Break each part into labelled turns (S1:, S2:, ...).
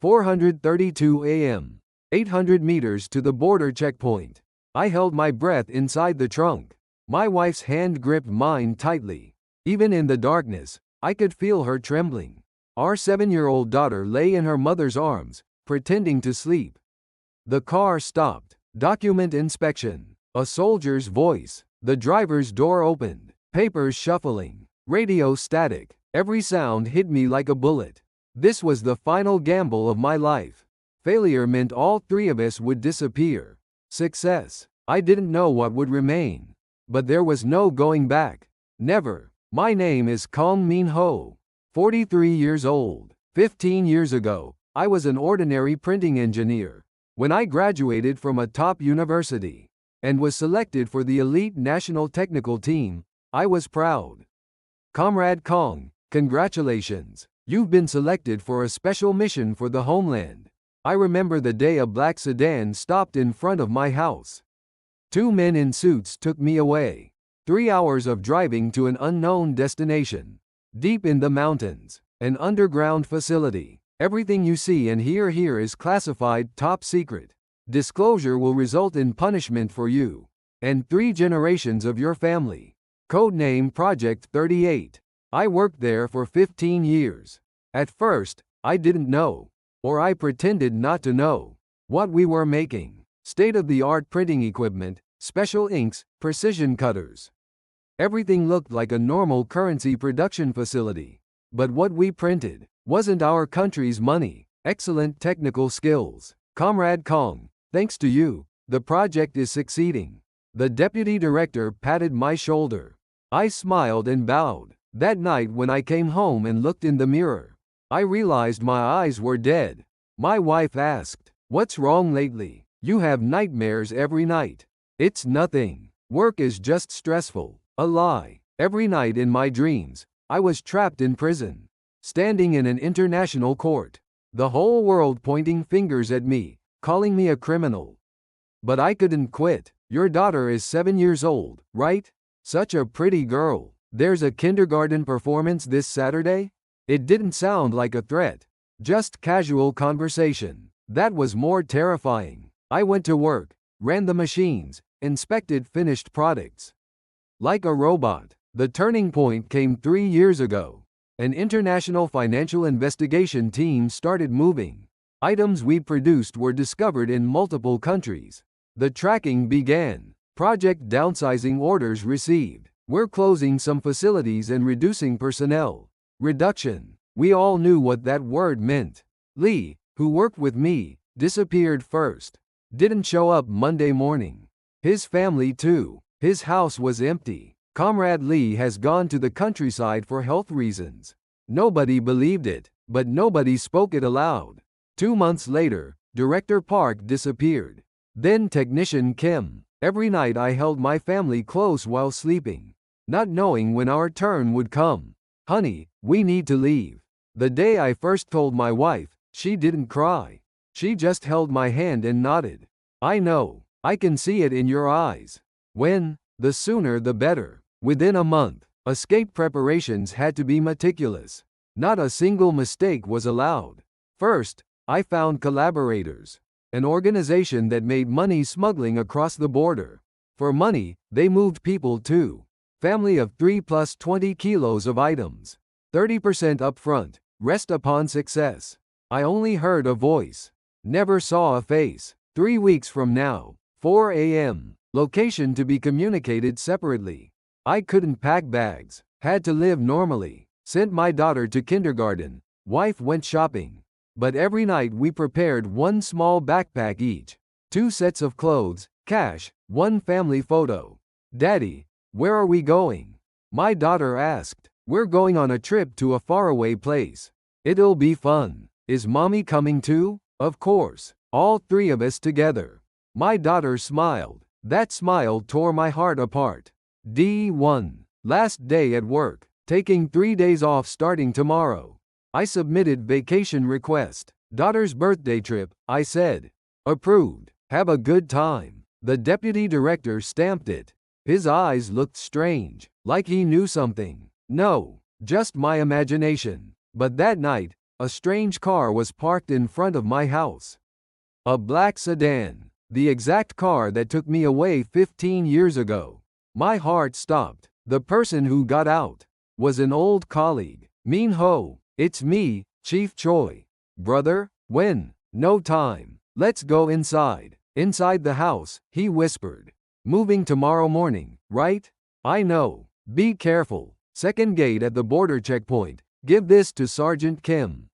S1: 4:32 a.m. 800 meters to the border checkpoint. I held my breath inside the trunk. My wife's hand gripped mine tightly. Even in the darkness, I could feel her trembling. Our 7-year-old daughter lay in her mother's arms, pretending to sleep. The car stopped. Document inspection. A soldier's voice. The driver's door opened. Papers shuffling. Radio static. Every sound hit me like a bullet. This was the final gamble of my life. Failure meant all three of us would disappear. Success. I didn't know what would remain. But there was no going back. Never. My name is Kong Min Ho. 43 years old. 15 years ago, I was an ordinary printing engineer. When I graduated from a top university and was selected for the elite national technical team, I was proud. Comrade Kong, congratulations. You've been selected for a special mission for the homeland. I remember the day a black sedan stopped in front of my house. 2 men in suits took me away. 3 hours of driving to an unknown destination. Deep in the mountains. An underground facility. Everything you see and hear here is classified top secret. Disclosure will result in punishment for you and 3 generations of your family. Codename Project 38. I worked there for 15 years. At first, I didn't know, or I pretended not to know, what we were making. State-of-the-art printing equipment, special inks, precision cutters. Everything looked like a normal currency production facility. But what we printed wasn't our country's money. Excellent technical skills. Comrade Kong, thanks to you, the project is succeeding. The deputy director patted my shoulder. I smiled and bowed. That night when I came home and looked in the mirror, I realized my eyes were dead. My wife asked, "What's wrong lately? You have nightmares every night." It's nothing. Work is just stressful. A lie. Every night in my dreams, I was trapped in prison, standing in an international court. The whole world pointing fingers at me, calling me a criminal. But I couldn't quit. Your daughter is 7 years old, right? Such a pretty girl. There's a kindergarten performance this Saturday? It didn't sound like a threat. Just casual conversation. That was more terrifying. I went to work, ran the machines, inspected finished products. Like a robot. The turning point came 3 years ago. An international financial investigation team started moving. Items we produced were discovered in multiple countries. The tracking began. Project downsizing orders received. We're closing some facilities and reducing personnel. Reduction. We all knew what that word meant. Lee, who worked with me, disappeared first. Didn't show up Monday morning. His family too. His house was empty. Comrade Lee has gone to the countryside for health reasons. Nobody believed it, but nobody spoke it aloud. 2 months later, Director Park disappeared. Then Technician Kim. Every night I held my family close while sleeping, not knowing when our turn would come. Honey, we need to leave. The day I first told my wife, she didn't cry. She just held my hand and nodded. I know. I can see it in your eyes. When? The sooner the better. Within a month, escape preparations had to be meticulous. Not a single mistake was allowed. First, I found collaborators. An organization that made money smuggling across the border. For money, they moved people too. Family of 3 plus 20 kilos of items. 30% upfront, rest upon success. I only heard a voice. Never saw a face. 3 weeks from now, 4 a.m. Location to be communicated separately. I couldn't pack bags. Had to live normally. Sent my daughter to kindergarten. Wife went shopping. But every night we prepared 1 small backpack each. 2 sets of clothes, cash, 1 family photo. Daddy, where are we going? My daughter asked. We're going on a trip to a faraway place. It'll be fun. Is mommy coming too? Of course. All 3 of us together. My daughter smiled. That smile tore my heart apart. D1. Last day at work. Taking 3 days off starting tomorrow. I submitted vacation request. Daughter's birthday trip, I said. Approved. Have a good time. The deputy director stamped it. His eyes looked strange, like he knew something. No, just my imagination. But that night, a strange car was parked in front of my house. A black sedan, the exact car that took me away 15 years ago. My heart stopped. The person who got out was an old colleague. Min Ho, it's me, Chief Choi. Brother, when? No time. Let's go inside. Inside the house, he whispered. Moving tomorrow morning, right? I know. Be careful. Second gate at the border checkpoint. Give this to Sergeant Kim.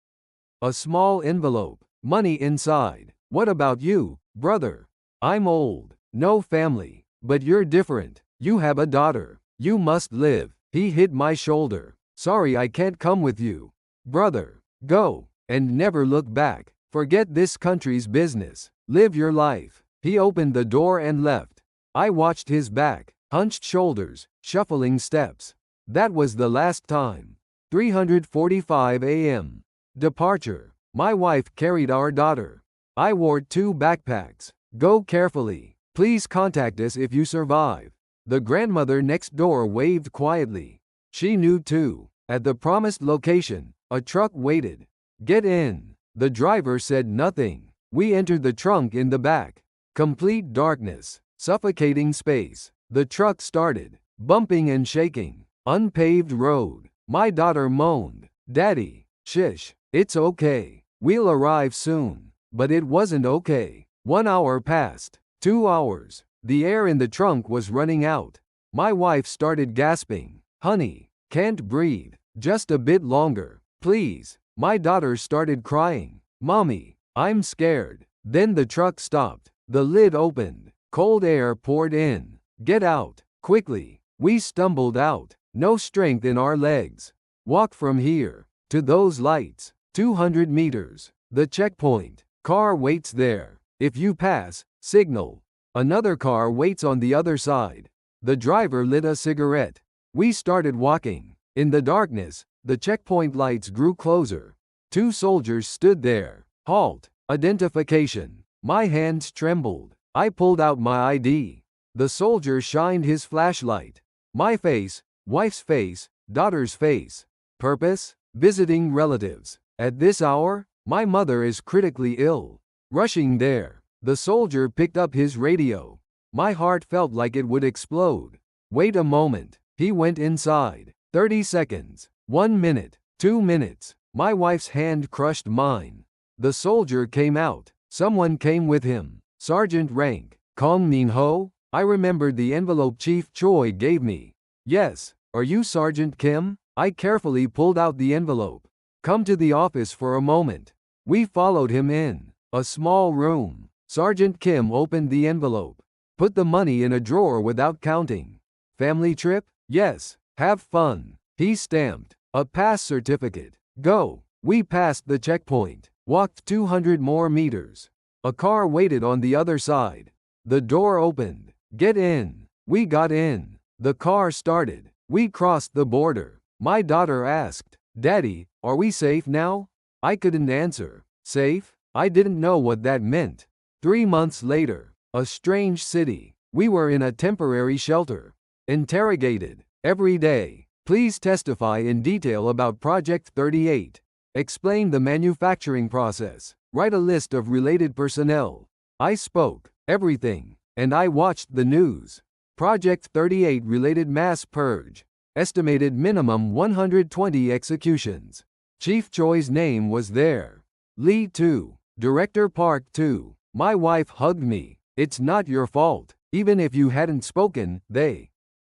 S1: A small envelope. Money inside. What about you, brother? I'm old. No family. But you're different. You have a daughter. You must live. He hit my shoulder. Sorry I can't come with you. Brother, go. And never look back. Forget this country's business. Live your life. He opened the door and left. I watched his back, hunched shoulders, shuffling steps. That was the last time. 3:45 a.m. Departure. My wife carried our daughter. I wore 2 backpacks. Go carefully. Please contact us if you survive. The grandmother next door waved quietly. She knew too. At the promised location, a truck waited. Get in. The driver said nothing. We entered the trunk in the back. Complete darkness. Suffocating space. The truck started, bumping and shaking. Unpaved road. My daughter moaned. Daddy, shish. It's okay. We'll arrive soon. But it wasn't okay. 1 hour passed. 2 hours. The air in the trunk was running out. My wife started gasping. Honey, can't breathe. Just a bit longer, please. My daughter started crying. Mommy, I'm scared. Then the truck stopped. The lid opened. Cold air poured in. Get out, quickly. We stumbled out. No strength in our legs. Walk from here to those lights. 200 meters. The checkpoint. Car waits there. If you pass, signal. Another car waits on the other side. The driver lit a cigarette. We started walking. In the darkness, the checkpoint lights grew closer. 2 soldiers stood there. Halt. Identification. My hands trembled. I pulled out my ID. The soldier shined his flashlight. My face, wife's face, daughter's face. Purpose? Visiting relatives. At this hour, my mother is critically ill. Rushing there. The soldier picked up his radio. My heart felt like it would explode. Wait a moment. He went inside. 30 seconds. 1 minute. 2 minutes. My wife's hand crushed mine. The soldier came out. Someone came with him. Sergeant rank. Kong Min Ho? I remembered the envelope Chief Choi gave me. Yes. Are you Sergeant Kim? I carefully pulled out the envelope. Come to the office for a moment. We followed him in. A small room. Sergeant Kim opened the envelope. Put the money in a drawer without counting. Family trip? Yes. Have fun. He stamped. A pass certificate. Go. We passed the checkpoint. Walked 200 more meters. A car waited on the other side. The door opened. Get in. We got in. The car started. We crossed the border. My daughter asked, Daddy, are we safe now? I couldn't answer. Safe? I didn't know what that meant. 3 months later. A strange city. We were in a temporary shelter. Interrogated. Every day. Please testify in detail about Project 38. Explain the manufacturing process. Write a list of related personnel. I spoke. Everything. And I watched the news. Project 38 related mass purge. Estimated minimum 120 executions. Chief Choi's name was there. Lee 2. Director Park 2. My wife hugged me. It's not your fault. Even if you hadn't spoken,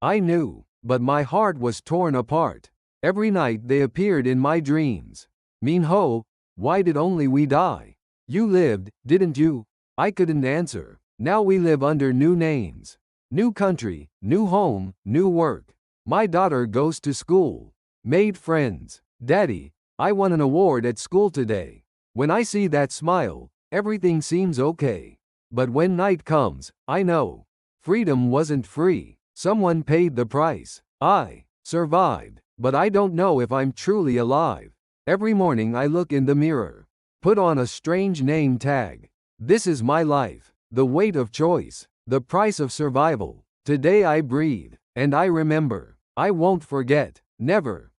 S1: I knew. But my heart was torn apart. Every night they appeared in my dreams. Min Ho, why did only we die? You lived, didn't you? I couldn't answer. Now we live under new names. New country, new home, new work. My daughter goes to school. Made friends. Daddy, I won an award at school today. When I see that smile, everything seems okay. But when night comes, I know. Freedom wasn't free. Someone paid the price. I survived, but I don't know if I'm truly alive. Every morning I look in the mirror. Put on a strange name tag. This is my life. The weight of choice. The price of survival. Today I breathe. And I remember. I won't forget. Never.